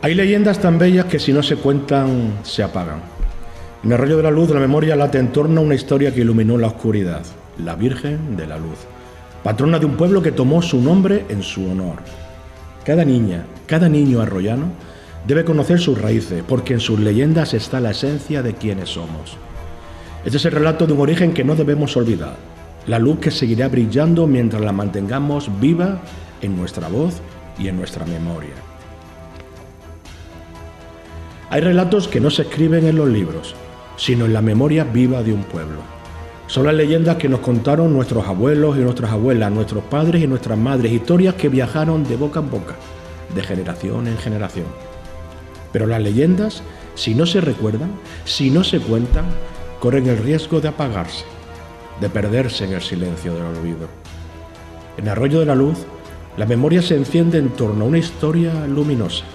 Hay leyendas tan bellas que si no se cuentan, se apagan. En el rayo de la luz, la memoria late en torno a una historia que iluminó la oscuridad, la Virgen de la Luz, patrona de un pueblo que tomó su nombre en su honor. Cada niña, cada niño arroyano debe conocer sus raíces, porque en sus leyendas está la esencia de quienes somos. Este es el relato de un origen que no debemos olvidar, la luz que seguirá brillando mientras la mantengamos viva en nuestra voz y en nuestra memoria. Hay relatos que no se escriben en los libros, sino en la memoria viva de un pueblo. Son las leyendas que nos contaron nuestros abuelos y nuestras abuelas, nuestros padres y nuestras madres, historias que viajaron de boca en boca, de generación en generación. Pero las leyendas, si no se recuerdan, si no se cuentan, corren el riesgo de apagarse, de perderse en el silencio del olvido. En Arroyo de la Luz, la memoria se enciende en torno a una historia luminosa,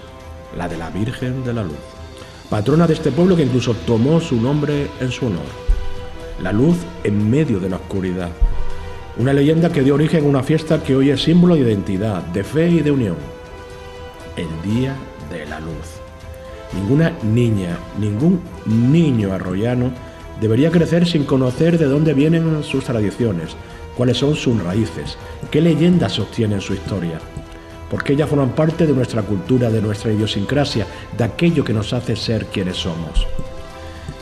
la de la Virgen de la Luz, patrona de este pueblo que incluso tomó su nombre en su honor. La luz en medio de la oscuridad. Una leyenda que dio origen a una fiesta que hoy es símbolo de identidad, de fe y de unión. El Día de la Luz. Ninguna niña, ningún niño arroyano debería crecer sin conocer de dónde vienen sus tradiciones, cuáles son sus raíces, qué leyendas sostienen su historia, porque ellas forman parte de nuestra cultura, de nuestra idiosincrasia, de aquello que nos hace ser quienes somos.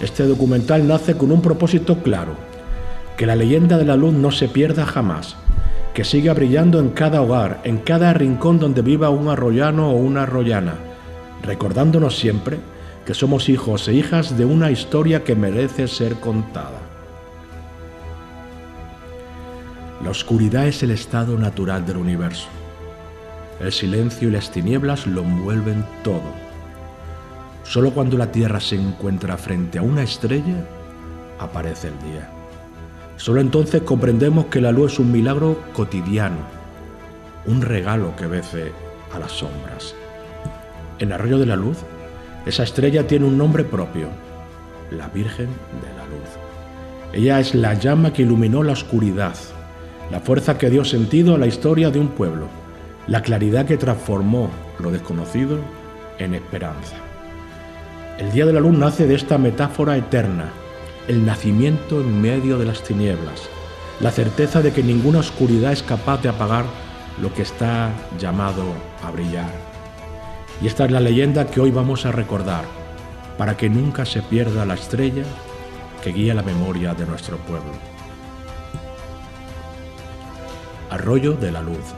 Este documental nace con un propósito claro, que la leyenda de la luz no se pierda jamás, que siga brillando en cada hogar, en cada rincón donde viva un arroyano o una arroyana, recordándonos siempre que somos hijos e hijas de una historia que merece ser contada. La oscuridad es el estado natural del universo. El silencio y las tinieblas lo envuelven todo. Solo cuando la Tierra se encuentra frente a una estrella, aparece el día. Solo entonces comprendemos que la luz es un milagro cotidiano, un regalo que vence a las sombras. En Arroyo de la Luz, esa estrella tiene un nombre propio, la Virgen de la Luz. Ella es la llama que iluminó la oscuridad, la fuerza que dio sentido a la historia de un pueblo, la claridad que transformó lo desconocido en esperanza. El Día de la Luz nace de esta metáfora eterna, el nacimiento en medio de las tinieblas, la certeza de que ninguna oscuridad es capaz de apagar lo que está llamado a brillar. Y esta es la leyenda que hoy vamos a recordar, para que nunca se pierda la estrella que guía la memoria de nuestro pueblo. Arroyo de la Luz.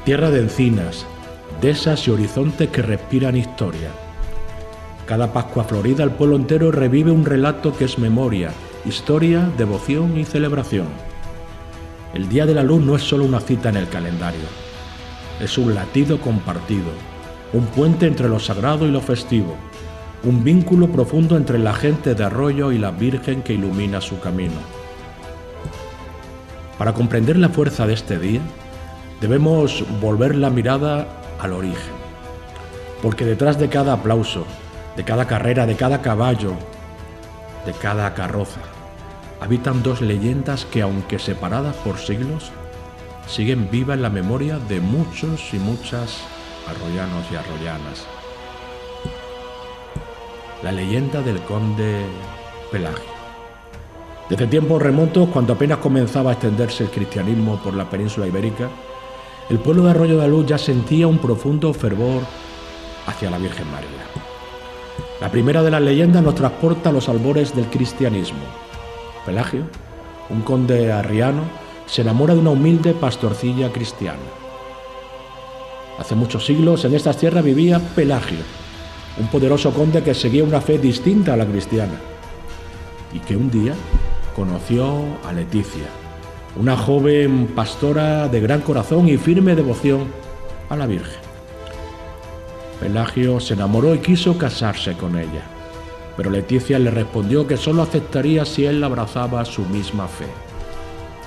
Tierra de encinas, dehesas y horizontes que respiran historia. Cada Pascua florida el pueblo entero revive un relato que es memoria, historia, devoción y celebración. El Día de la Luz no es solo una cita en el calendario, es un latido compartido, un puente entre lo sagrado y lo festivo, un vínculo profundo entre la gente de Arroyo y la Virgen que ilumina su camino. Para comprender la fuerza de este día, debemos volver la mirada al origen, porque detrás de cada aplauso, de cada carrera, de cada caballo, de cada carroza, habitan dos leyendas que, aunque separadas por siglos, siguen vivas en la memoria de muchos y muchas arroyanos y arroyanas. La leyenda del conde Pelagio. Desde tiempos remotos, cuando apenas comenzaba a extenderse el cristianismo por la península ibérica, el pueblo de Arroyo de la Luz ya sentía un profundo fervor hacia la Virgen María. La primera de las leyendas nos transporta a los albores del cristianismo. Pelagio, un conde arriano, se enamora de una humilde pastorcilla cristiana. Hace muchos siglos en estas tierras vivía Pelagio, un poderoso conde que seguía una fe distinta a la cristiana y que un día conoció a Leticia, una joven pastora de gran corazón y firme devoción a la Virgen. Pelagio se enamoró y quiso casarse con ella, pero Leticia le respondió que solo aceptaría si él abrazaba su misma fe,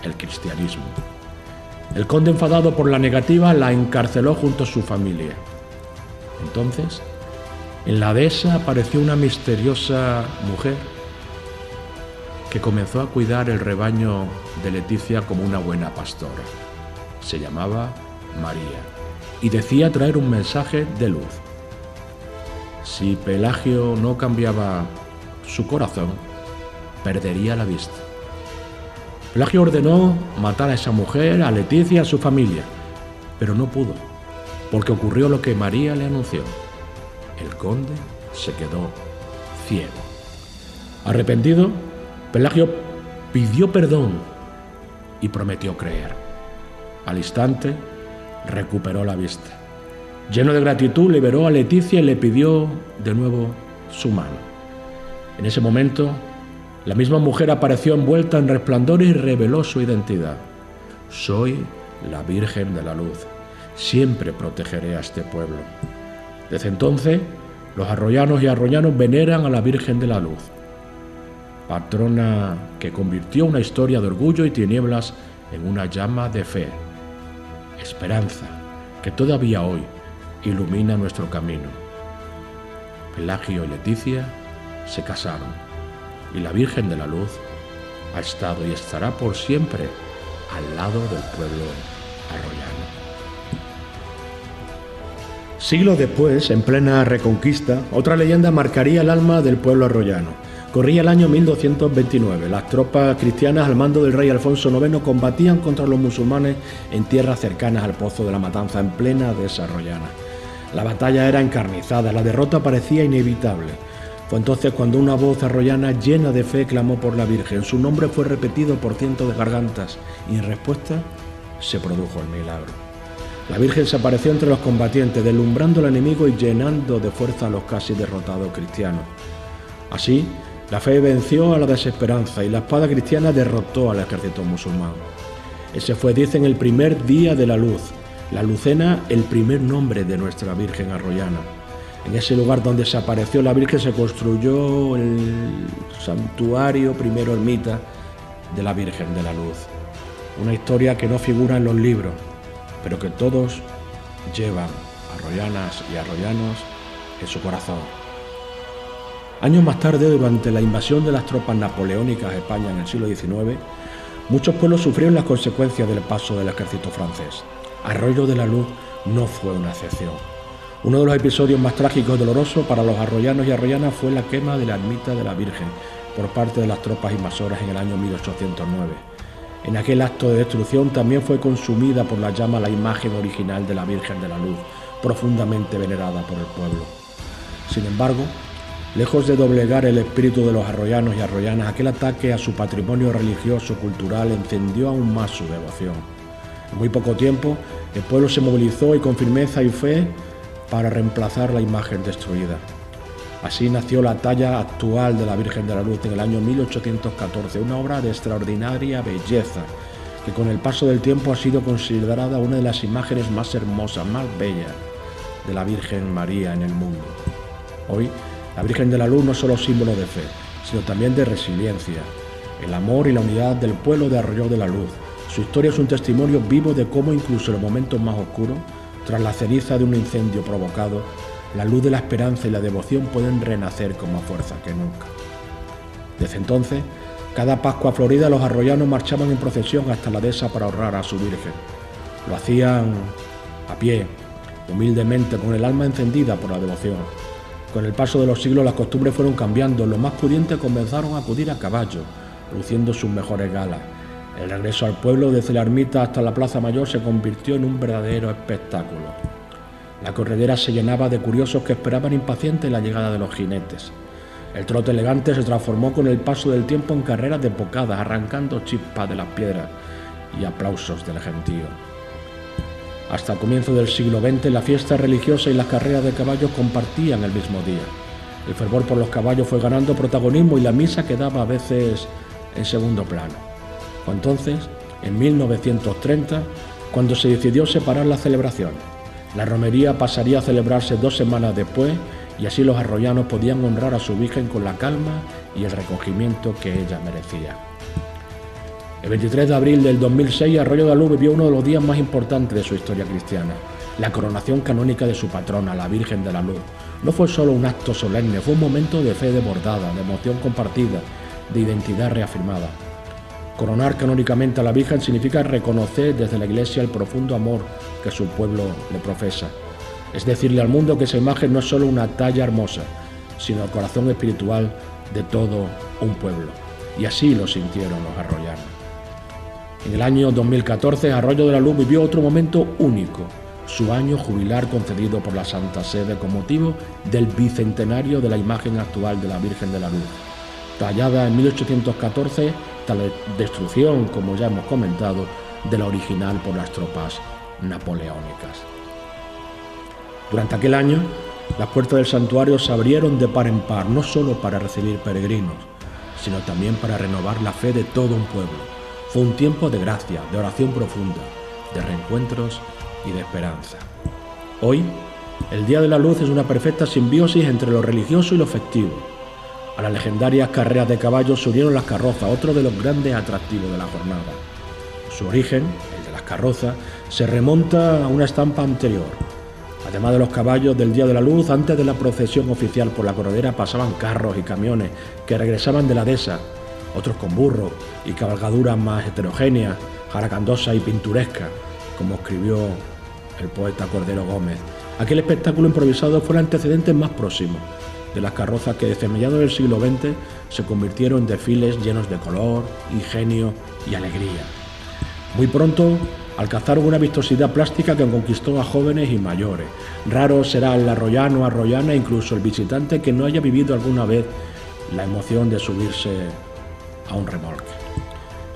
el cristianismo. El conde, enfadado por la negativa, la encarceló junto a su familia. Entonces, en la dehesa apareció una misteriosa mujer que comenzó a cuidar el rebaño de Leticia como una buena pastora. Se llamaba María y decía traer un mensaje de luz. Si Pelagio no cambiaba su corazón, perdería la vista. Pelagio ordenó matar a esa mujer, a Leticia y a su familia, pero no pudo, porque ocurrió lo que María le anunció. El conde se quedó ciego. Arrepentido, Pelagio pidió perdón y prometió creer. Al instante, recuperó la vista. Lleno de gratitud, liberó a Leticia y le pidió de nuevo su mano. En ese momento, la misma mujer apareció envuelta en resplandor y reveló su identidad. Soy la Virgen de la Luz. Siempre protegeré a este pueblo. Desde entonces, los arroyanos y arroyanos veneran a la Virgen de la Luz, patrona que convirtió una historia de orgullo y tinieblas en una llama de fe, esperanza, que todavía hoy ilumina nuestro camino. Pelagio y Leticia se casaron y la Virgen de la Luz ha estado y estará por siempre al lado del pueblo arroyano. Siglos después, en plena Reconquista, otra leyenda marcaría el alma del pueblo arroyano. Corría el año 1229. Las tropas cristianas al mando del rey Alfonso IX combatían contra los musulmanes en tierras cercanas al Pozo de la Matanza, en plena dehesa arroyana. La batalla era encarnizada, la derrota parecía inevitable. Fue entonces cuando una voz arroyana llena de fe clamó por la Virgen. Su nombre fue repetido por cientos de gargantas y en respuesta se produjo el milagro. La Virgen se apareció entre los combatientes, deslumbrando al enemigo y llenando de fuerza a los casi derrotados cristianos. Así, la fe venció a la desesperanza y la espada cristiana derrotó al ejército musulmán. Ese fue, dicen, el primer día de la luz, la Lucena, el primer nombre de nuestra Virgen arroyana. En ese lugar donde se apareció la Virgen se construyó el santuario, primero ermita, de la Virgen de la Luz. Una historia que no figura en los libros, pero que todos llevan, arroyanas y arroyanos, en su corazón. Años más tarde, durante la invasión de las tropas napoleónicas a España en el siglo XIX, muchos pueblos sufrieron las consecuencias del paso del ejército francés. Arroyo de la Luz no fue una excepción. Uno de los episodios más trágicos y dolorosos para los arroyanos y arroyanas fue la quema de la ermita de la Virgen por parte de las tropas invasoras en el año 1809. En aquel acto de destrucción también fue consumida por la llama la imagen original de la Virgen de la Luz, profundamente venerada por el pueblo. Sin embargo, lejos de doblegar el espíritu de los arroyanos y arroyanas, aquel ataque a su patrimonio religioso cultural encendió aún más su devoción. En muy poco tiempo, el pueblo se movilizó y con firmeza y fe para reemplazar la imagen destruida. Así nació la talla actual de la Virgen de la Luz en el año 1814, una obra de extraordinaria belleza, que con el paso del tiempo ha sido considerada una de las imágenes más hermosas, más bellas de la Virgen María en el mundo. Hoy, la Virgen de la Luz no es solo símbolo de fe, sino también de resiliencia, el amor y la unidad del pueblo de Arroyo de la Luz. Su historia es un testimonio vivo de cómo incluso en los momentos más oscuros, tras la ceniza de un incendio provocado, la luz de la esperanza y la devoción pueden renacer con más fuerza que nunca. Desde entonces, cada Pascua Florida los arroyanos marchaban en procesión hasta la dehesa para honrar a su Virgen. Lo hacían a pie, humildemente, con el alma encendida por la devoción. Con el paso de los siglos las costumbres fueron cambiando, los más pudientes comenzaron a acudir a caballo, luciendo sus mejores galas. El regreso al pueblo desde la ermita hasta la Plaza Mayor se convirtió en un verdadero espectáculo. La corredera se llenaba de curiosos que esperaban impacientes la llegada de los jinetes. El trote elegante se transformó con el paso del tiempo en carreras desbocadas, arrancando chispas de las piedras y aplausos del gentío. Hasta el comienzo del siglo XX, la fiesta religiosa y las carreras de caballos compartían el mismo día. El fervor por los caballos fue ganando protagonismo y la misa quedaba a veces en segundo plano. Fue entonces, en 1930, cuando se decidió separar las celebraciones. La romería pasaría a celebrarse 2 semanas después y así los arroyanos podían honrar a su Virgen con la calma y el recogimiento que ella merecía. El 23 de abril del 2006, Arroyo de la Luz vivió uno de los días más importantes de su historia cristiana, la coronación canónica de su patrona, la Virgen de la Luz. No fue solo un acto solemne, fue un momento de fe desbordada, de emoción compartida, de identidad reafirmada. Coronar canónicamente a la Virgen significa reconocer desde la Iglesia el profundo amor que su pueblo le profesa. Es decirle al mundo que esa imagen no es solo una talla hermosa, sino el corazón espiritual de todo un pueblo. Y así lo sintieron los arroyanos. En el año 2014, Arroyo de la Luz vivió otro momento único, su año jubilar concedido por la Santa Sede con motivo del bicentenario de la imagen actual de la Virgen de la Luz. Tallada en 1814, tras la destrucción, como ya hemos comentado, de la original por las tropas napoleónicas. Durante aquel año, las puertas del santuario se abrieron de par en par, no solo para recibir peregrinos, sino también para renovar la fe de todo un pueblo. Fue un tiempo de gracia, de oración profunda, de reencuentros y de esperanza. Hoy, el Día de la Luz es una perfecta simbiosis entre lo religioso y lo festivo. A las legendarias carreras de caballos se unieron las carrozas, otro de los grandes atractivos de la jornada. Su origen, el de las carrozas, se remonta a una estampa anterior. Además de los caballos del Día de la Luz, antes de la procesión oficial por la corredera pasaban carros y camiones que regresaban de la dehesa, otros con burros y cabalgaduras más heterogéneas, jaracandosas y pintorescas, como escribió el poeta Cordero Gómez. Aquel espectáculo improvisado fue el antecedente más próximo de las carrozas que desde mediados del siglo XX se convirtieron en desfiles llenos de color, ingenio y alegría. Muy pronto alcanzaron una vistosidad plástica que conquistó a jóvenes y mayores. Raro será el arroyano o arroyana, incluso el visitante que no haya vivido alguna vez la emoción de subirse a un remolque.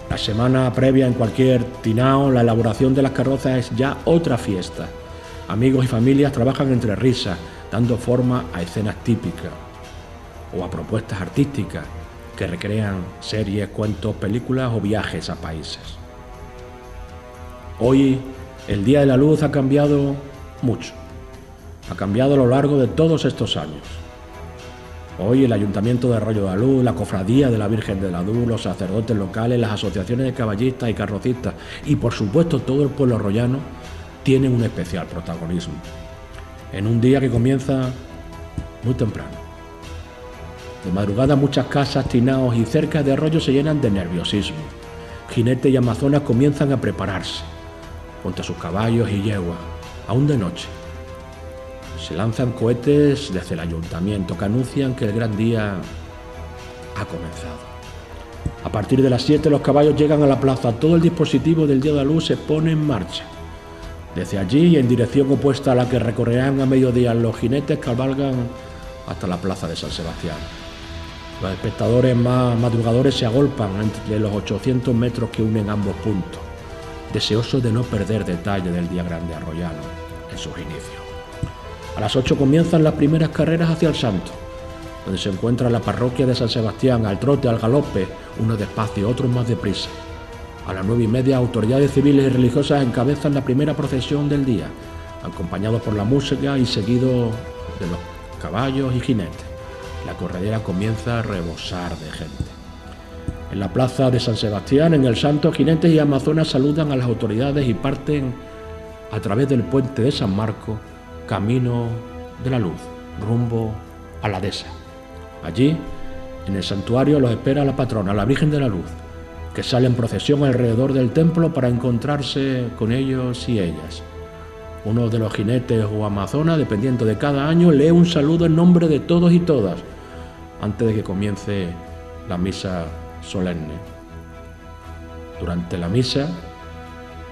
La semana previa en cualquier tinao, la elaboración de las carrozas es ya otra fiesta. Amigos y familias trabajan entre risas, dando forma a escenas típicas o a propuestas artísticas que recrean series, cuentos, películas o viajes a países. Hoy, el Día de la Luz ha cambiado mucho. Ha cambiado a lo largo de todos estos años. Hoy el Ayuntamiento de Arroyo de la Luz, la Cofradía de la Virgen de la Luz, los sacerdotes locales, las asociaciones de caballistas y carrocistas y por supuesto todo el pueblo arroyano tienen un especial protagonismo. En un día que comienza muy temprano. De madrugada muchas casas, tinaos y cercas de Arroyo se llenan de nerviosismo. Jinetes y amazonas comienzan a prepararse contra sus caballos y yeguas, aún de noche. Se lanzan cohetes desde el ayuntamiento que anuncian que el gran día ha comenzado. A partir de las 7 los caballos llegan a la plaza, todo el dispositivo del Día de la Luz se pone en marcha. Desde allí, en dirección opuesta a la que recorrerán a mediodía los jinetes, cabalgan hasta la plaza de San Sebastián. Los espectadores más madrugadores se agolpan entre los 800 metros que unen ambos puntos, deseosos de no perder detalle del día grande arroyano en sus inicios. A las 8 comienzan las primeras carreras hacia el Santo, donde se encuentra la parroquia de San Sebastián, al trote, al galope, unos despacio, otros más deprisa. A las 9:30, autoridades civiles y religiosas encabezan la primera procesión del día, acompañados por la música y seguido de los caballos y jinetes. La corredera comienza a rebosar de gente. En la plaza de San Sebastián, en el Santo, jinetes y amazonas saludan a las autoridades y parten a través del puente de San Marcos, camino de la Luz, rumbo a la dehesa. Allí, en el santuario, los espera la patrona, la Virgen de la Luz, que sale en procesión alrededor del templo para encontrarse con ellos y ellas. Uno de los jinetes o amazonas, dependiendo de cada año, lee un saludo en nombre de todos y todas, antes de que comience la misa solemne. Durante la misa,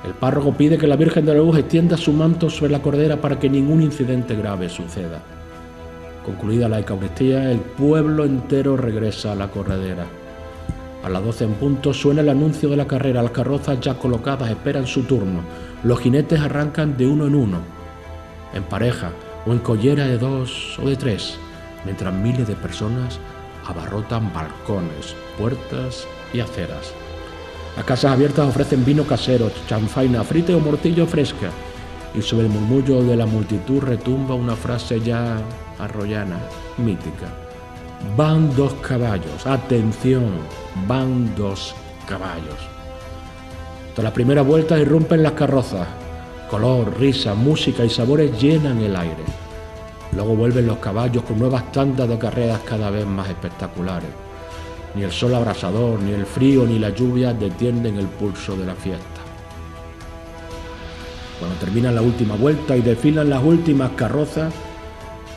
el párroco pide que la Virgen de la Luz extienda su manto sobre la corredera para que ningún incidente grave suceda. Concluida la Eucaristía, el pueblo entero regresa a la corredera. A las 12 en punto suena el anuncio de la carrera. Las carrozas ya colocadas esperan su turno. Los jinetes arrancan de uno en uno, en pareja o en collera de 2 o de 3, mientras miles de personas abarrotan balcones, puertas y aceras. Las casas abiertas ofrecen vino casero, chanfaina frita o morcilla fresca, y sobre el murmullo de la multitud retumba una frase ya arroyana, mítica. Van 2 caballos, atención, van 2 caballos. Tras la primera vuelta irrumpen las carrozas. Color, risa, música y sabores llenan el aire. Luego vuelven los caballos con nuevas tandas de carreras cada vez más espectaculares. Ni el sol abrasador, ni el frío, ni la lluvia detienen el pulso de la fiesta. Cuando termina la última vuelta y desfilan las últimas carrozas,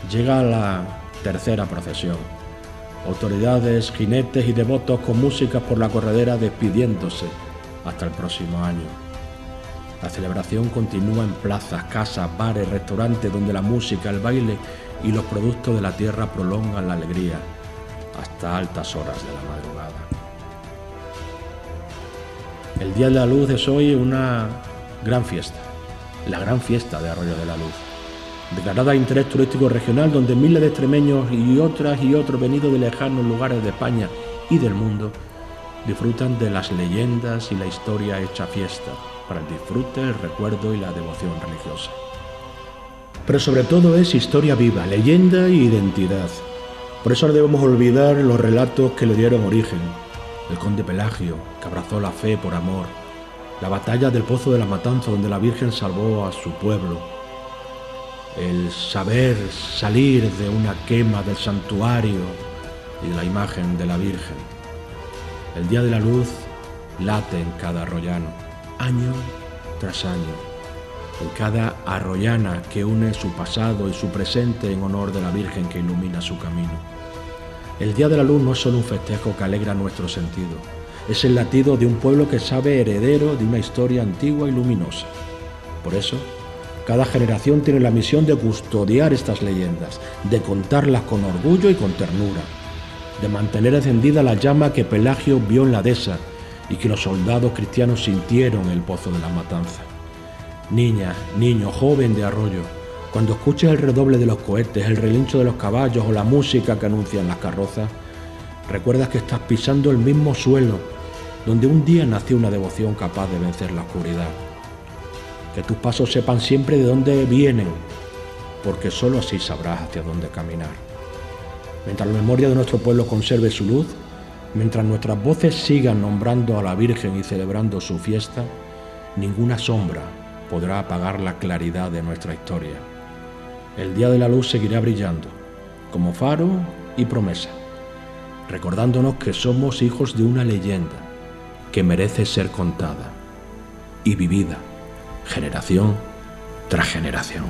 llega la tercera procesión. Autoridades, jinetes y devotos con músicas por la corredera despidiéndose hasta el próximo año. La celebración continúa en plazas, casas, bares, restaurantes donde la música, el baile y los productos de la tierra prolongan la alegría hasta altas horas de la madrugada. El Día de la Luz es hoy una gran fiesta, la gran fiesta de Arroyo de la Luz, declarada de interés turístico regional, donde miles de extremeños y otros venidos de lejanos lugares de España y del mundo disfrutan de las leyendas y la historia hecha fiesta para el disfrute, el recuerdo y la devoción religiosa. Pero sobre todo es historia viva, leyenda e identidad. Por eso no debemos olvidar los relatos que le dieron origen. El conde Pelagio, que abrazó la fe por amor. La batalla del Pozo de la Matanza, donde la Virgen salvó a su pueblo. El saber salir de una quema del santuario y de la imagen de la Virgen. El Día de la Luz late en cada arroyano, año tras año, en cada arroyana que une su pasado y su presente en honor de la Virgen que ilumina su camino. El Día de la Luz no es solo un festejo que alegra nuestro sentido, es el latido de un pueblo que sabe heredero de una historia antigua y luminosa. Por eso, cada generación tiene la misión de custodiar estas leyendas, de contarlas con orgullo y con ternura, de mantener encendida la llama que Pelagio vio en la dehesa y que los soldados cristianos sintieron en el Pozo de la Matanza. Niña, niño, joven de Arroyo, cuando escuches el redoble de los cohetes, el relincho de los caballos o la música que anuncian las carrozas, recuerdas que estás pisando el mismo suelo donde un día nació una devoción capaz de vencer la oscuridad. Que tus pasos sepan siempre de dónde vienen, porque sólo así sabrás hacia dónde caminar. Mientras la memoria de nuestro pueblo conserve su luz, mientras nuestras voces sigan nombrando a la Virgen y celebrando su fiesta, ninguna sombra podrá apagar la claridad de nuestra historia. El Día de la Luz seguirá brillando, como faro y promesa, recordándonos que somos hijos de una leyenda que merece ser contada y vivida, generación tras generación.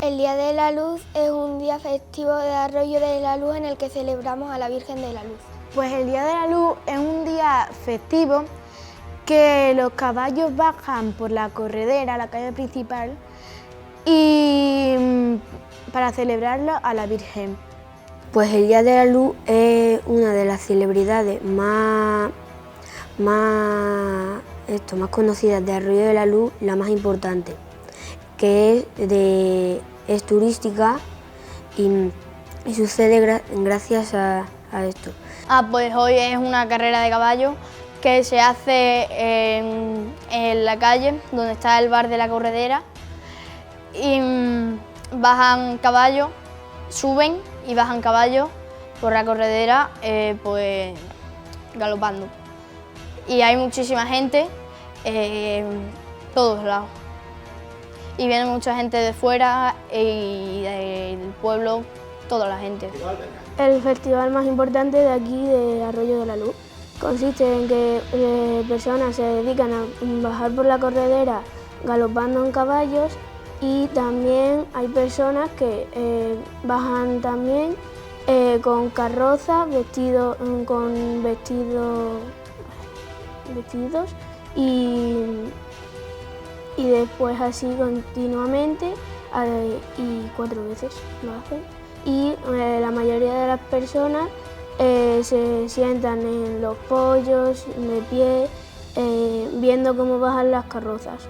El Día de la Luz es un día festivo de Arroyo de la Luz en el que celebramos a la Virgen de la Luz. Pues el Día de la Luz es un día festivo que los caballos bajan por la corredera, la calle principal, y para celebrarlo a la Virgen. Pues el Día de la Luz es una de las celebridades más conocidas de Arroyo de la Luz, la más importante, que es turística y sucede gracias a esto. Pues hoy es una carrera de caballos que se hace en la calle donde está el bar de la corredera y bajan caballos, suben y bajan caballos por la corredera pues galopando. Y hay muchísima gente todos lados. Y viene mucha gente de fuera y del pueblo, toda la gente. El festival más importante de aquí, de Arroyo de la Luz, consiste en que personas se dedican a bajar por la corredera galopando en caballos, y también hay personas que bajan también con carrozas, con vestidos y después así continuamente y 4 veces lo hacen. Y la mayoría de las personas se sientan en los pollos, de pie, viendo cómo bajan las carrozas.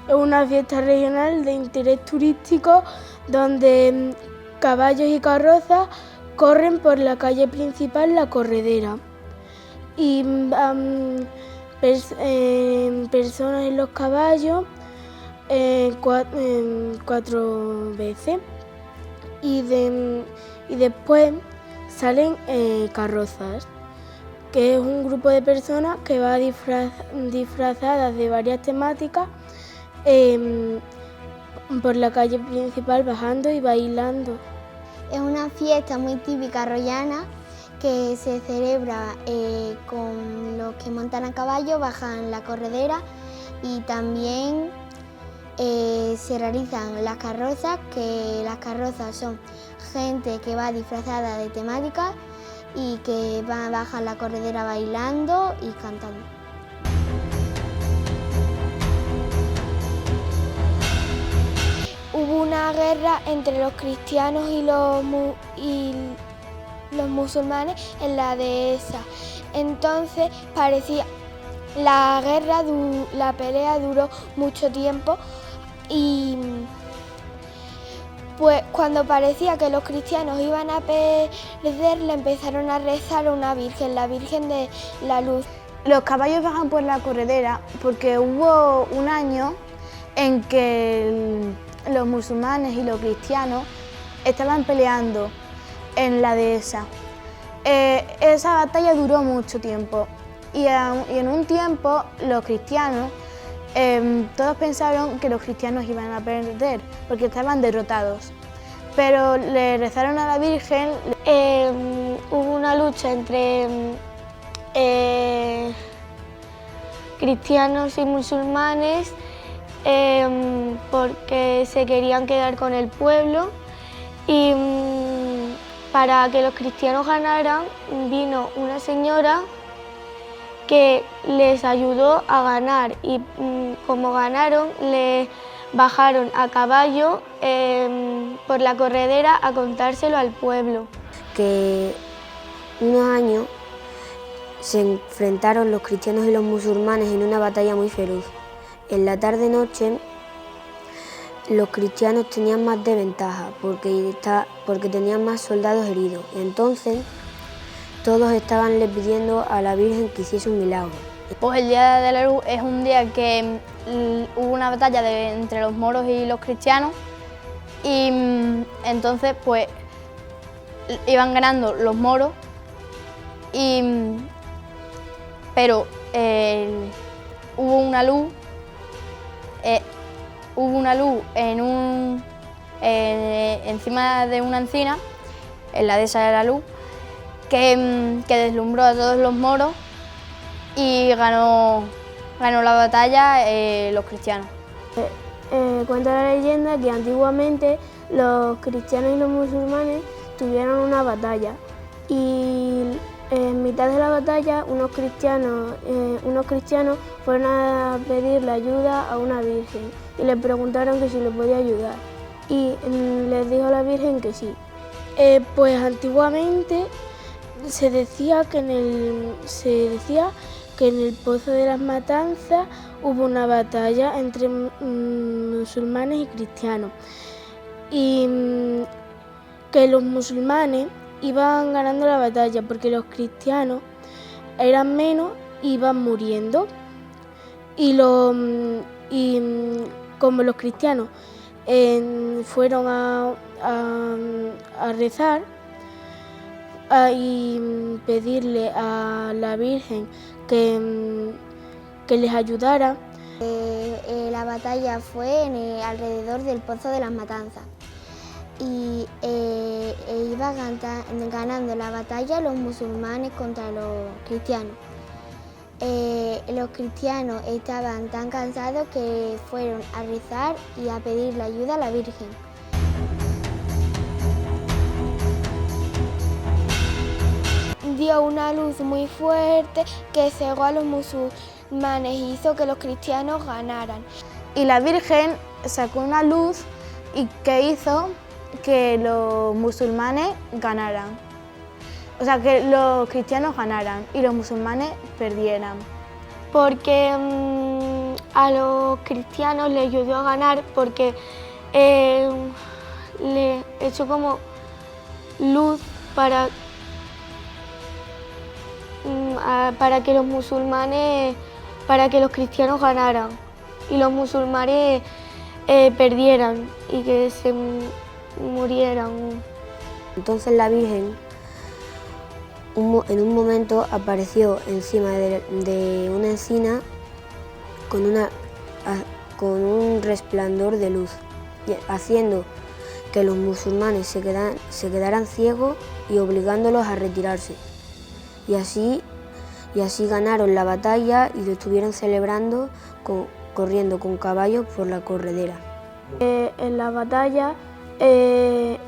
Es una fiesta regional de interés turístico donde caballos y carrozas corren por la calle principal, la corredera. Y personas en los caballos 4 veces. Y después salen carrozas, que es un grupo de personas que va disfrazadas de varias temáticas por la calle principal bajando y bailando. Es una fiesta muy típica rollana que se celebra con los que montan a caballo, bajan la corredera y también se realizan las carrozas, que las carrozas son gente que va disfrazada de temática y que bajan la corredera bailando y cantando. Hubo una guerra entre los cristianos y los musulmanes en la dehesa. Entonces la pelea duró mucho tiempo y pues cuando parecía que los cristianos iban a perder, le empezaron a rezar a una virgen, la Virgen de la Luz. Los caballos bajan por la corredera porque hubo un año en que los musulmanes y los cristianos estaban peleando en la dehesa. Esa batalla duró mucho tiempo y en un tiempo los cristianos, todos pensaron que los cristianos iban a perder porque estaban derrotados, pero le rezaron a la Virgen. Hubo una lucha entre cristianos y musulmanes porque se querían quedar con el pueblo y para que los cristianos ganaran vino una señora que les ayudó a ganar y como ganaron les bajaron a caballo por la corredera a contárselo al pueblo. Que unos años se enfrentaron los cristianos y los musulmanes en una batalla muy feroz. En la tarde-noche los cristianos tenían más desventaja porque tenían más soldados heridos. Entonces todos estaban le pidiendo a la Virgen que hiciese un milagro. Pues el Día de la Luz es un día que hubo una batalla entre los moros y los cristianos y entonces pues iban ganando los moros pero hubo una luz encima de una encina, en la dehesa de la Luz, que deslumbró a todos los moros y ganó la batalla los cristianos. Cuenta la leyenda que antiguamente los cristianos y los musulmanes tuvieron una batalla y en mitad de la batalla unos cristianos fueron a pedirle ayuda a una virgen y le preguntaron que si le podía ayudar y les dijo la Virgen que sí. Pues antiguamente se decía que en el Pozo de las Matanzas hubo una batalla entre musulmanes y cristianos y que los musulmanes iban ganando la batalla porque los cristianos eran menos y iban muriendo y como los cristianos fueron a rezar y pedirle a la Virgen que les ayudara. La batalla fue alrededor del Pozo de las Matanzas y iba ganando la batalla los musulmanes contra los cristianos. Los cristianos estaban tan cansados que fueron a rezar y a pedirle ayuda a la Virgen. Dio una luz muy fuerte que cegó a los musulmanes y hizo que los cristianos ganaran. Y la Virgen sacó una luz y que hizo que los musulmanes ganaran. O sea, que los cristianos ganaran y los musulmanes perdieran. Porque a los cristianos les ayudó a ganar porque le echó como luz para que los musulmanes, para que los cristianos ganaran y los musulmanes perdieran y que se murieran. Entonces la Virgen en un momento apareció encima de una encina con un resplandor de luz haciendo que los musulmanes se quedaran ciegos y obligándolos a retirarse. Y así ganaron la batalla y lo estuvieron celebrando corriendo con caballos por la corredera. En la batalla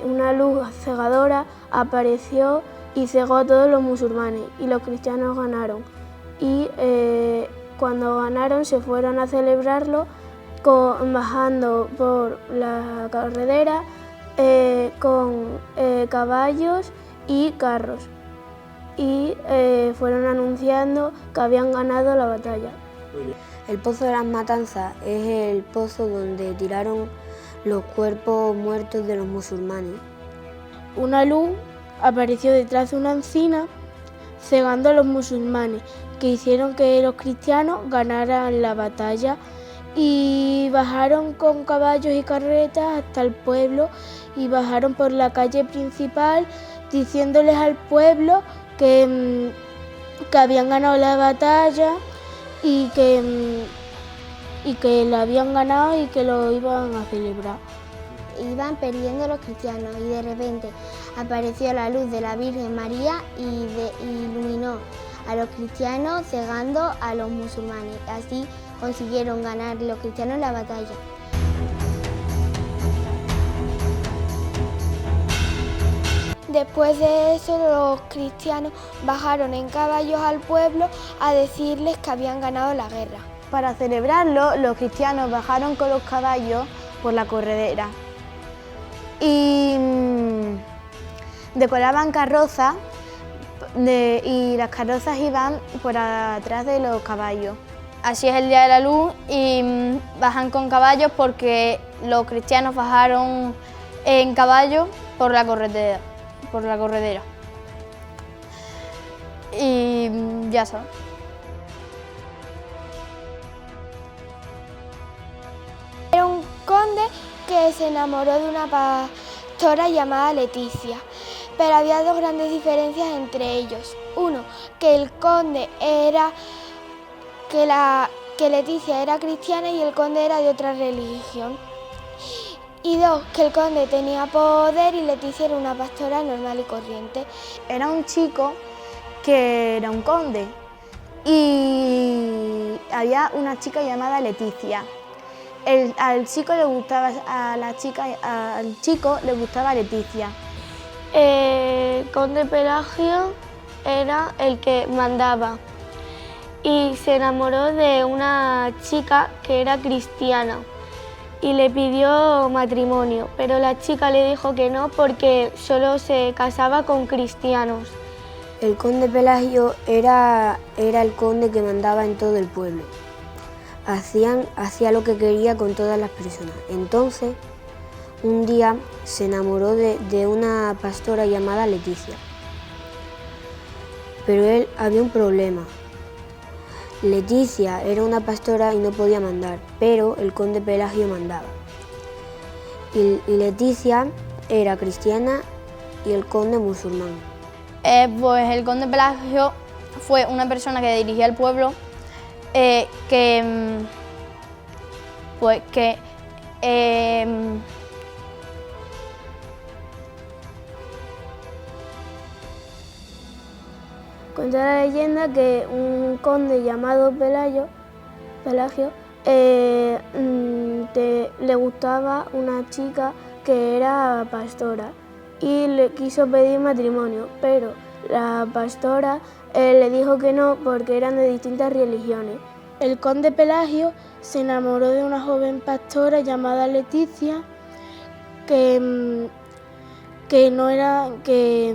una luz cegadora apareció y cegó a todos los musulmanes y los cristianos ganaron. Y cuando ganaron se fueron a celebrarlo bajando por la carretera con caballos y carros. Y fueron anunciando que habían ganado la batalla. El Pozo de las Matanzas es el pozo donde tiraron los cuerpos muertos de los musulmanes. Una luz apareció detrás de una encina cegando a los musulmanes, que hicieron que los cristianos ganaran la batalla, y bajaron con caballos y carretas hasta el pueblo y bajaron por la calle principal diciéndoles al pueblo que habían ganado la batalla y que la habían ganado y que lo iban a celebrar. Iban perdiendo los cristianos y de repente apareció la luz de la Virgen María y iluminó a los cristianos cegando a los musulmanes. Así consiguieron ganar los cristianos la batalla. Después de eso, los cristianos bajaron en caballos al pueblo a decirles que habían ganado la guerra. Para celebrarlo, los cristianos bajaron con los caballos por la corredera y decoraban carrozas y las carrozas iban por atrás de los caballos. Así es el Día de la Luz y bajan con caballos porque los cristianos bajaron en caballo por la corredera. Y ya sabes. Era un conde que se enamoró de una pastora llamada Leticia, pero había dos grandes diferencias entre ellos. Uno, que el conde que Leticia era cristiana y el conde era de otra religión. Y dos, que el conde tenía poder y Leticia era una pastora normal y corriente. Era un chico que era un conde y había una chica llamada Leticia. Al chico le gustaba Leticia. El conde Pelagio era el que mandaba y se enamoró de una chica que era cristiana y le pidió matrimonio, pero la chica le dijo que no porque solo se casaba con cristianos. El conde Pelagio era el conde que mandaba en todo el pueblo. Hacía lo que quería con todas las personas. Entonces, un día se enamoró de una pastora llamada Leticia. Pero había un problema. Leticia era una pastora y no podía mandar, pero el conde Pelagio mandaba. Y Leticia era cristiana y el conde musulmán. Pues el conde Pelagio fue una persona que dirigía el pueblo Cuenta la leyenda que un conde llamado Pelagio le gustaba una chica que era pastora y le quiso pedir matrimonio, pero la pastora le dijo que no porque eran de distintas religiones. El conde Pelagio se enamoró de una joven pastora llamada Leticia que querían que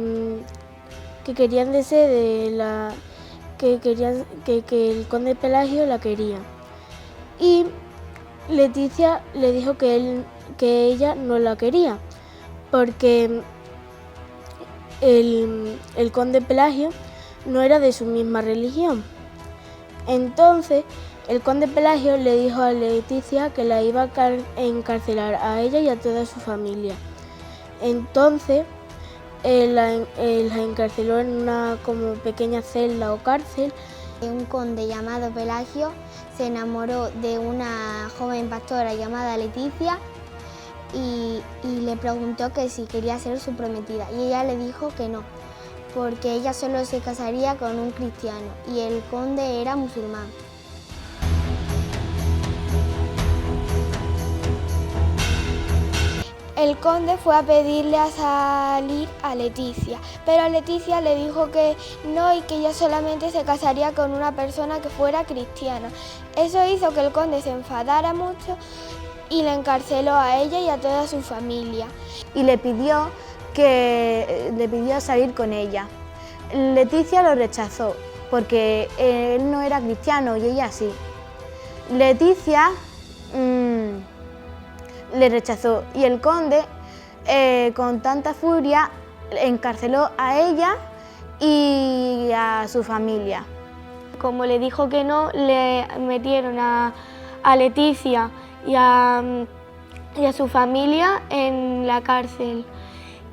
el conde Pelagio la quería. Y Leticia le dijo que ella no la quería, porque el conde Pelagio no era de su misma religión. Entonces el conde Pelagio le dijo a Leticia que la iba a encarcelar a ella y a toda su familia. Entonces él la encarceló en una como pequeña celda o cárcel. Un conde llamado Pelagio se enamoró de una joven pastora llamada Leticia y le preguntó que si quería ser su prometida y ella le dijo que no, porque ella solo se casaría con un cristiano y el conde era musulmán. El conde fue a pedirle a salir a Leticia, pero Leticia le dijo que no y que ella solamente se casaría con una persona que fuera cristiana. Eso hizo que el conde se enfadara mucho y le encarceló a ella y a toda su familia. Y le pidió salir con ella. Leticia lo rechazó porque él no era cristiano y ella sí. Leticia le rechazó y el conde, con tanta furia, encarceló a ella y a su familia. Como le dijo que no, le metieron a Leticia y a su familia en la cárcel.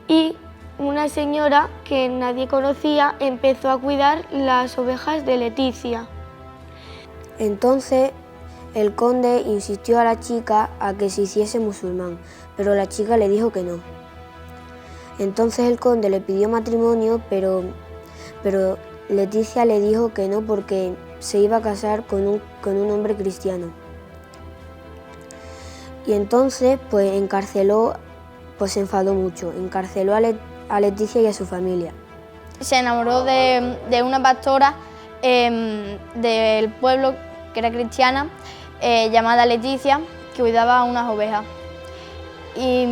Y una señora que nadie conocía empezó a cuidar las ovejas de Leticia. Entonces el conde insistió a la chica a que se hiciese musulmán, pero la chica le dijo que no. Entonces el conde le pidió matrimonio, pero Leticia le dijo que no porque se iba a casar con un hombre cristiano. Y entonces se enfadó mucho, encarceló a Leticia y a su familia. Se enamoró de una pastora del pueblo que era cristiana, llamada Leticia, que cuidaba unas ovejas. Y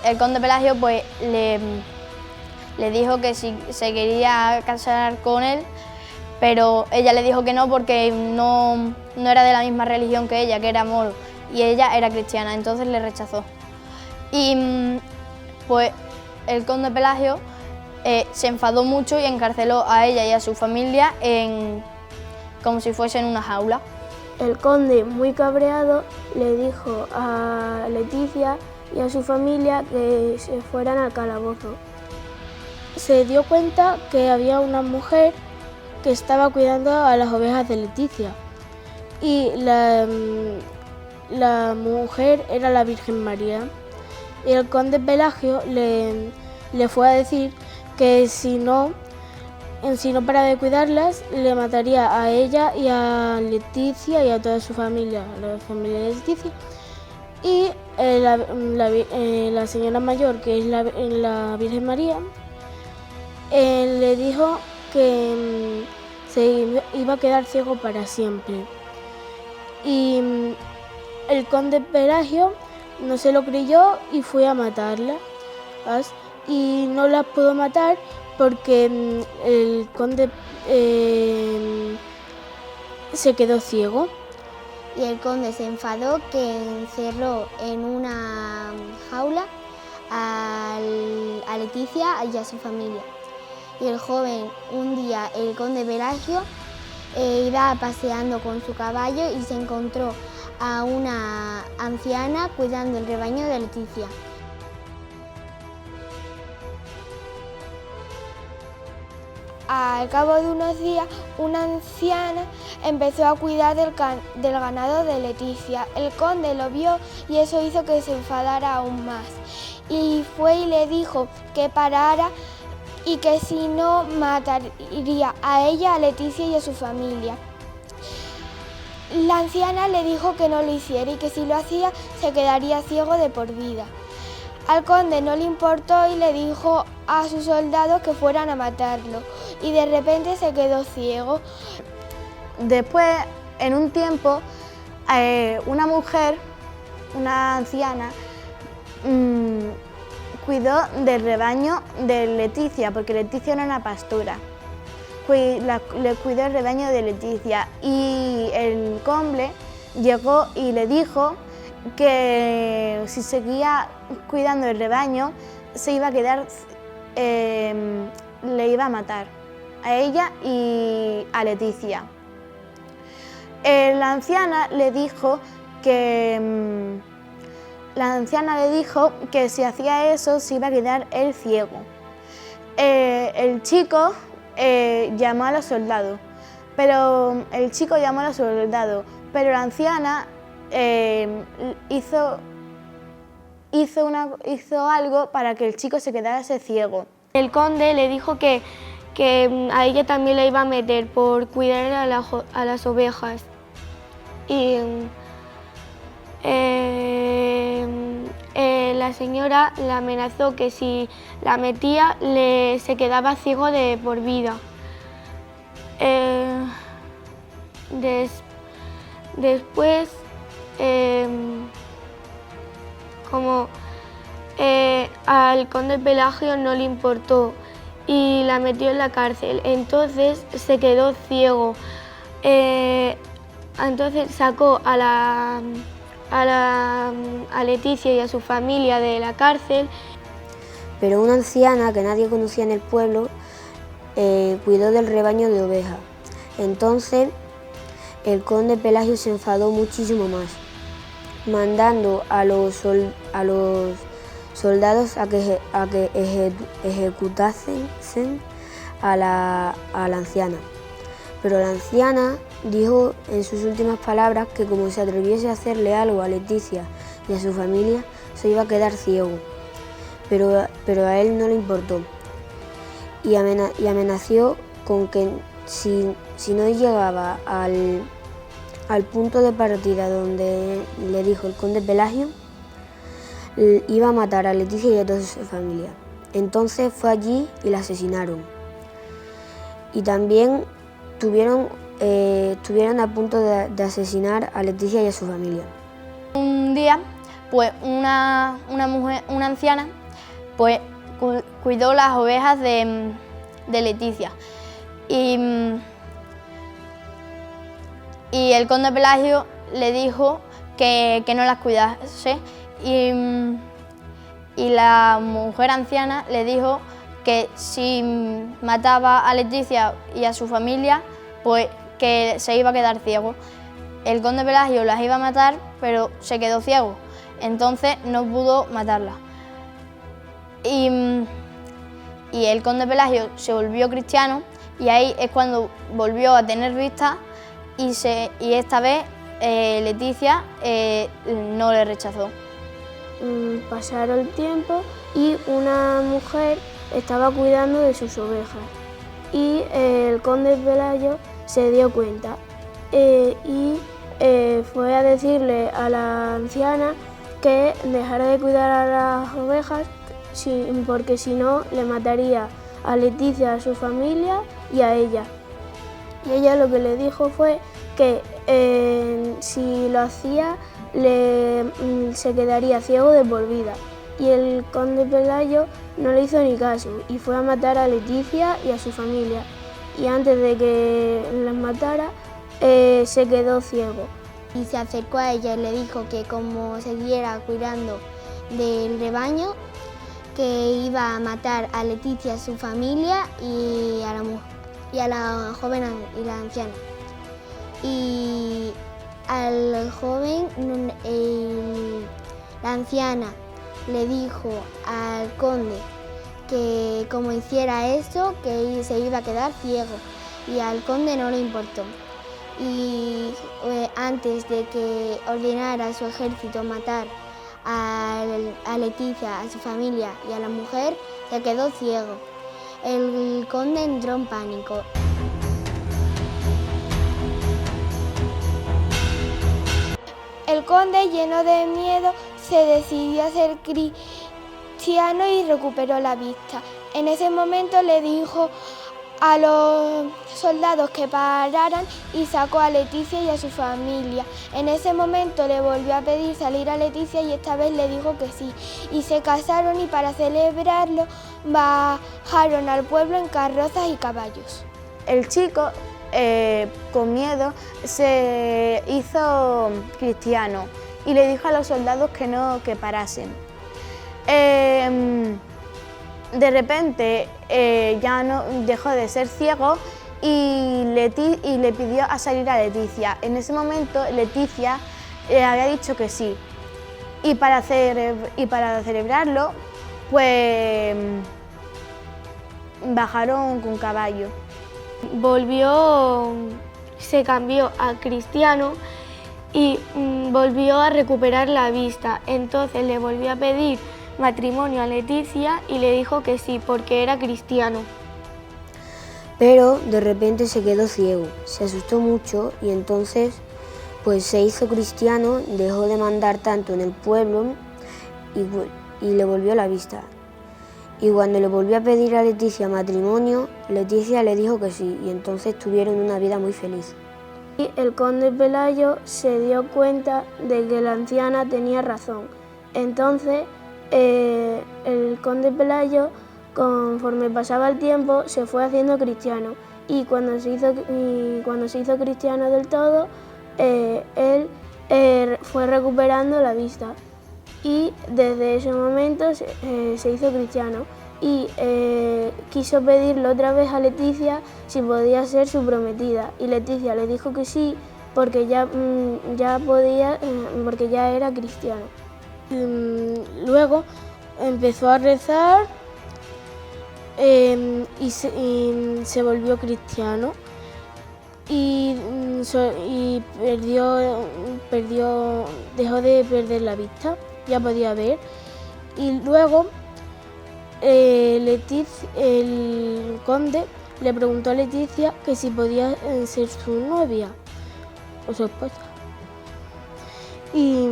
el conde Pelagio pues, le dijo que si se quería casar con él, pero ella le dijo que no porque no era de la misma religión que ella, que era moro, y ella era cristiana, entonces le rechazó. Y pues el conde Pelagio se enfadó mucho y encarceló a ella y a su familia como si fuesen una jaula. El conde, muy cabreado, le dijo a Leticia y a su familia que se fueran al calabozo. Se dio cuenta que había una mujer que estaba cuidando a las ovejas de Leticia y la mujer era la Virgen María. Y el conde Pelagio le fue a decir que si no paraba de cuidarlas, le mataría a ella y a Leticia y a toda su familia, a la familia de Leticia. Y la señora mayor, que es la Virgen María, le dijo que se iba a quedar ciego para siempre. Y el conde Pelagio no se lo creyó y fue a matarla. Y no la pudo matar porque el conde se quedó ciego. Y el conde se enfadó que encerró en una jaula a Leticia y a su familia. Y el joven, un día, el conde Pelagio, iba paseando con su caballo y se encontró a una anciana cuidando el rebaño de Leticia. Al cabo de unos días, una anciana empezó a cuidar del ganado de Leticia. El conde lo vio y eso hizo que se enfadara aún más. Y fue y le dijo que parara y que si no mataría a ella, a Leticia y a su familia. La anciana le dijo que no lo hiciera y que si lo hacía se quedaría ciego de por vida. Al conde no le importó y le dijo a sus soldados que fueran a matarlo y de repente se quedó ciego. Después, en un tiempo, una mujer, una anciana, cuidó del rebaño de Leticia, porque Leticia era una pastora. Le cuidó el rebaño de Leticia y el conde llegó y le dijo que si seguía cuidando el rebaño se iba a quedar, le iba a matar a ella y a Leticia. La anciana le dijo que si hacía eso se iba a quedar él ciego. El chico llamó a los soldados, pero la anciana hizo algo para que el chico se quedase ciego. El conde le dijo que a ella también la iba a meter por cuidar a las ovejas. Y la señora le amenazó que si la metía se quedaba ciego de por vida. Después, como al conde Pelagio no le importó y la metió en la cárcel, entonces se quedó ciego. Entonces sacó a Leticia y a su familia de la cárcel. Pero una anciana que nadie conocía en el pueblo cuidó del rebaño de ovejas. Entonces el conde Pelagio se enfadó muchísimo más, mandando a los soldados a que ejecutasen a la anciana. Pero la anciana dijo en sus últimas palabras que como se atreviese a hacerle algo a Leticia y a su familia, se iba a quedar ciego. Pero a él no le importó y amenazó con que si no llegaba al punto de partida donde le dijo el conde Pelagio, iba a matar a Leticia y a toda su familia. Entonces fue allí y la asesinaron. Y también estuvieron a punto de asesinar a Leticia y a su familia. Un día, pues una anciana, pues cuidó las ovejas de Leticia y el conde Pelagio le dijo que no las cuidase y la mujer anciana le dijo que si mataba a Leticia y a su familia, pues que se iba a quedar ciego. El conde Pelagio las iba a matar, pero se quedó ciego, entonces no pudo matarlas. Y el conde Pelagio se volvió cristiano y ahí es cuando volvió a tener vista y esta vez Leticia no le rechazó. Pasaron el tiempo y una mujer estaba cuidando de sus ovejas y el conde Pelagio se dio cuenta y fue a decirle a la anciana que dejara de cuidar a las ovejas porque si no le mataría a Leticia, a su familia y a ella. Y ella lo que le dijo fue que si lo hacía se quedaría ciego de por vida. Y el conde Pelagio no le hizo ni caso y fue a matar a Leticia y a su familia. Y antes de que las matara, se quedó ciego. Y se acercó a ella y le dijo que como siguiera cuidando del rebaño, que iba a matar a Leticia, a su familia y a la joven y la anciana. Y al joven, la anciana le dijo al conde que como hiciera eso, que se iba a quedar ciego, y al conde no le importó. Y antes de que ordenara a su ejército matar a Leticia, a su familia y a la mujer, se quedó ciego. El conde entró en pánico. El conde, lleno de miedo, se decidió a ser cristiano y recuperó la vista. En ese momento le dijo a los soldados que pararan y sacó a Leticia y a su familia. En ese momento le volvió a pedir salir a Leticia y esta vez le dijo que sí. Y se casaron y para celebrarlo bajaron al pueblo en carrozas y caballos. El chico, con miedo, se hizo cristiano y le dijo a los soldados que parasen. De repente ya no dejó de ser ciego y le pidió a salir a Leticia. En ese momento Leticia había dicho que sí. Y para celebrarlo, pues bajaron con caballo. Se cambió a cristiano y volvió a recuperar la vista. Entonces le volvió a pedir matrimonio a Leticia y le dijo que sí, porque era cristiano. Pero de repente se quedó ciego, se asustó mucho y entonces pues se hizo cristiano, dejó de mandar tanto en el pueblo y le volvió la vista. Y cuando le volvió a pedir a Leticia matrimonio, Leticia le dijo que sí y entonces tuvieron una vida muy feliz. Y el conde Pelayo se dio cuenta de que la anciana tenía razón. Entonces el conde Pelayo, conforme pasaba el tiempo, se fue haciendo cristiano y cuando se hizo cristiano del todo, él fue recuperando la vista y desde ese momento se hizo cristiano y quiso pedirle otra vez a Leticia si podía ser su prometida y Leticia le dijo que sí porque ya podía, porque ya era cristiano. Luego empezó a rezar y se volvió cristiano y dejó de perder la vista, ya podía ver. Y luego el conde le preguntó a Leticia que si podía ser su novia o su esposa. Y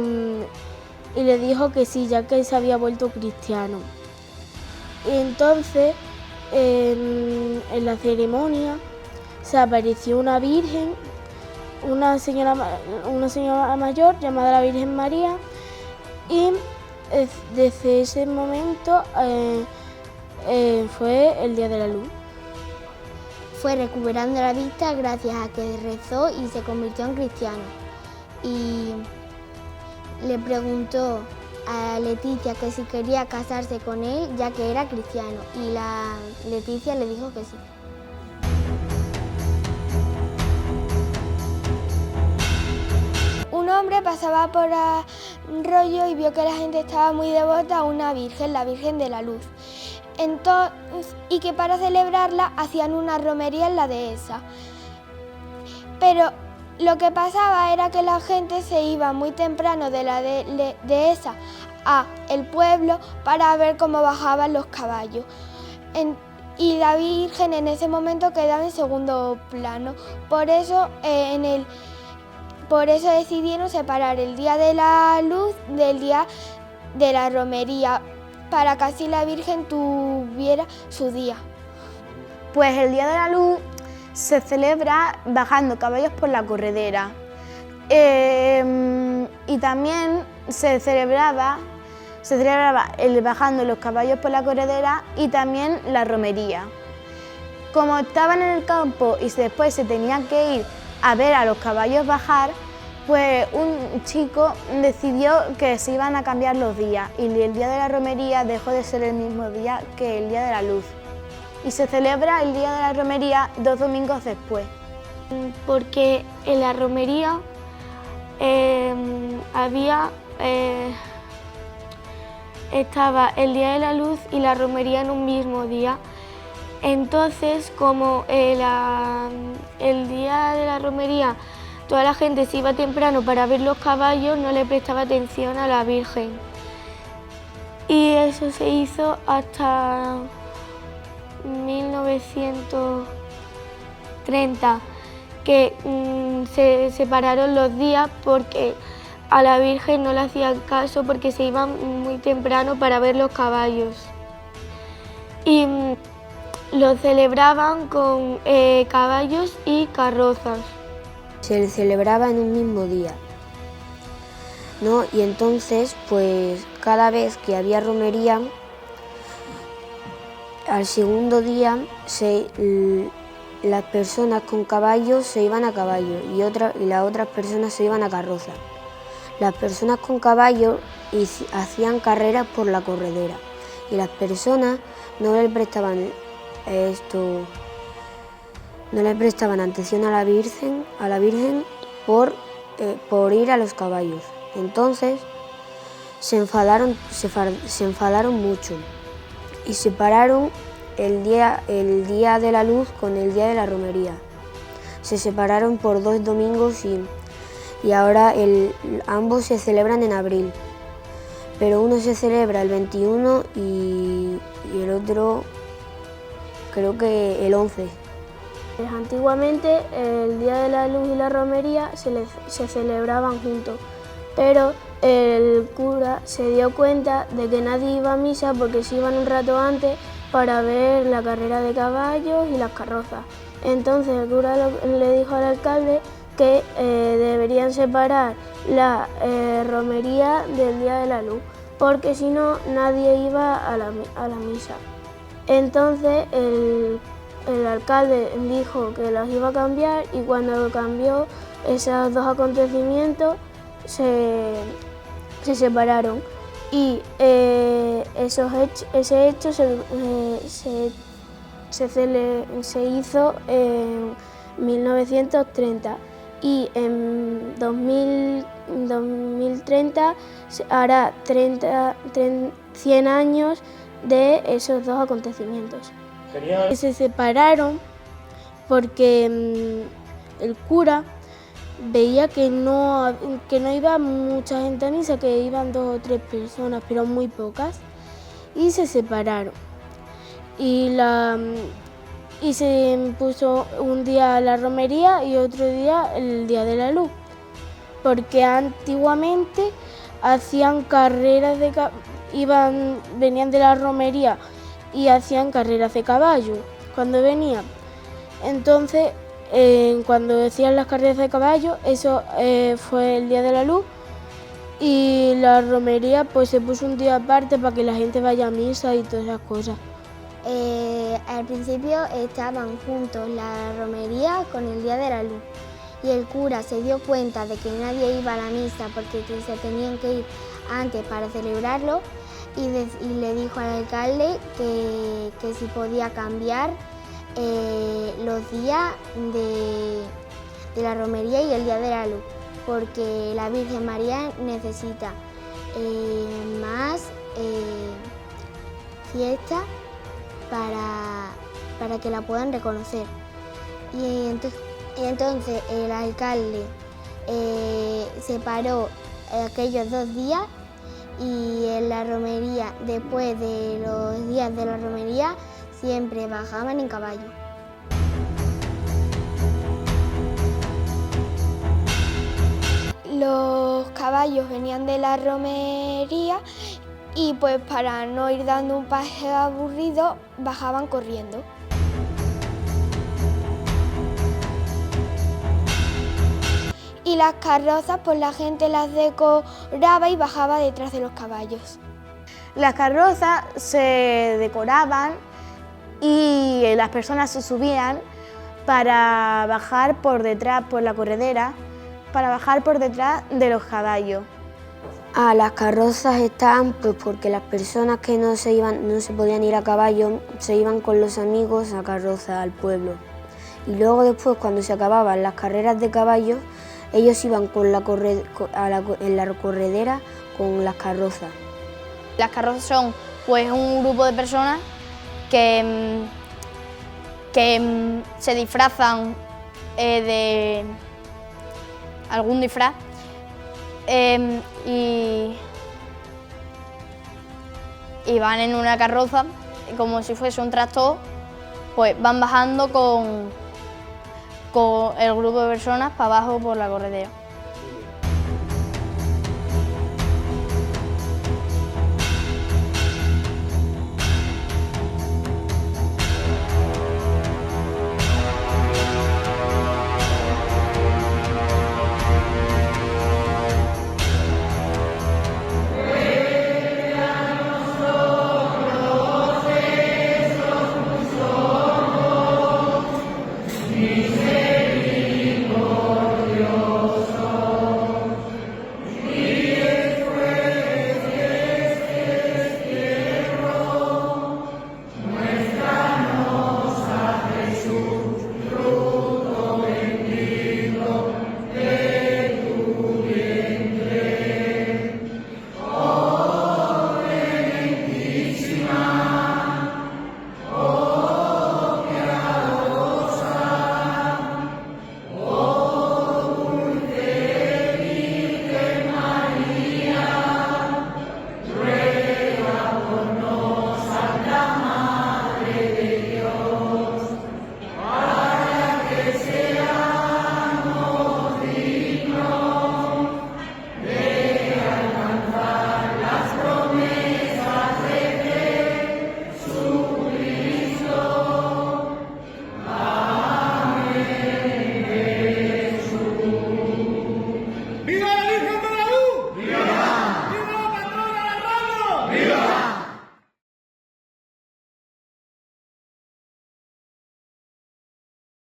le dijo que sí, ya que se había vuelto cristiano. Y entonces, en la ceremonia, se apareció una virgen, una señora mayor llamada la Virgen María, y desde ese momento fue el Día de la Luz. Fue recuperando la vista gracias a que rezó y se convirtió en cristiano. Y le preguntó a Leticia que si quería casarse con él, ya que era cristiano, y la Leticia le dijo que sí. Un hombre pasaba por Arroyo y vio que la gente estaba muy devota a una virgen, la Virgen de la Luz. Y que para celebrarla hacían una romería en la dehesa. Pero lo que pasaba era que la gente se iba muy temprano de la dehesa a el pueblo para ver cómo bajaban los caballos. Y la Virgen en ese momento quedaba en segundo plano. Por eso decidieron separar el Día de la Luz del Día de la Romería, para que así la Virgen tuviera su día. Pues el Día de la Luz se celebra bajando caballos por la corredera y también se celebraba bajando los caballos por la corredera y también la romería. Como estaban en el campo y después se tenían que ir a ver a los caballos bajar, pues un chico decidió que se iban a cambiar los días y el Día de la Romería dejó de ser el mismo día que el Día de la Luz. Y se celebra el Día de la Romería 2 domingos después. Porque en la romería estaba el Día de la Luz y la romería en un mismo día. Entonces, como el día de la romería toda la gente se iba temprano para ver los caballos, no le prestaba atención a la Virgen. Y eso se hizo hasta 1930, que se separaron los días porque a la Virgen no le hacían caso porque se iban muy temprano para ver los caballos. Y lo celebraban con caballos y carrozas. Se celebraba en un mismo día, ¿no? Y entonces, pues cada vez que había romería, al segundo día las personas con caballos se iban a caballo y las otras personas se iban a carroza. Las personas con caballo hacían carreras por la corredera y las personas no le prestaban atención a la Virgen por ir a los caballos. Entonces se enfadaron mucho y separaron el día de la Luz con el Día de la Romería. Se separaron por 2 domingos y ahora ambos se celebran en abril, pero uno se celebra el 21 y el otro creo que el 11. Antiguamente el Día de la Luz y la romería se celebraban juntos, pero el cura se dio cuenta de que nadie iba a misa porque se iban un rato antes para ver la carrera de caballos y las carrozas. Entonces el cura le dijo al alcalde que deberían separar la romería del Día de la Luz, porque si no nadie iba a la misa. Entonces el alcalde dijo que las iba a cambiar y cuando cambió esos dos acontecimientos se separaron y ese hecho se hizo en 1930 y en 2030 hará 100 años de esos dos acontecimientos. Genial. Se separaron porque el cura veía que no iba mucha gente a misa, que iban 2 o 3 personas, pero muy pocas, y se separaron. Y se puso un día la romería y otro día el Día de la Luz, porque antiguamente hacían carreras venían de la romería y hacían carreras de caballo cuando venían. Entonces, cuando decían las carreras de caballo, eso fue el Día de la Luz, y la romería pues se puso un día aparte para que la gente vaya a misa y todas esas cosas. Al principio estaban juntos la romería con el Día de la Luz y el cura se dio cuenta de que nadie iba a la misa porque se tenían que ir antes para celebrarlo y le dijo al alcalde que si podía cambiar los días de la romería y el Día de la Luz, porque la Virgen María necesita más fiesta para que la puedan reconocer. Y entonces el alcalde separó aquellos 2 días y en la romería, después de los días de la romería, siempre bajaban en caballo. Los caballos venían de la romería y pues para no ir dando un paseo aburrido bajaban corriendo. Y las carrozas pues la gente las decoraba y bajaba detrás de los caballos. Las carrozas se decoraban y las personas se subían para bajar por detrás, por la corredera, para bajar por detrás de los caballos. Las carrozas estaban pues porque las personas que no se podían ir a caballo, se iban con los amigos a carroza al pueblo. Y luego después, cuando se acababan las carreras de caballos, ellos iban en la corredera con las carrozas. Las carrozas son pues un grupo de personas que se disfrazan de algún disfraz y van en una carroza como si fuese un tractor, pues van bajando con el grupo de personas para abajo por la corredera.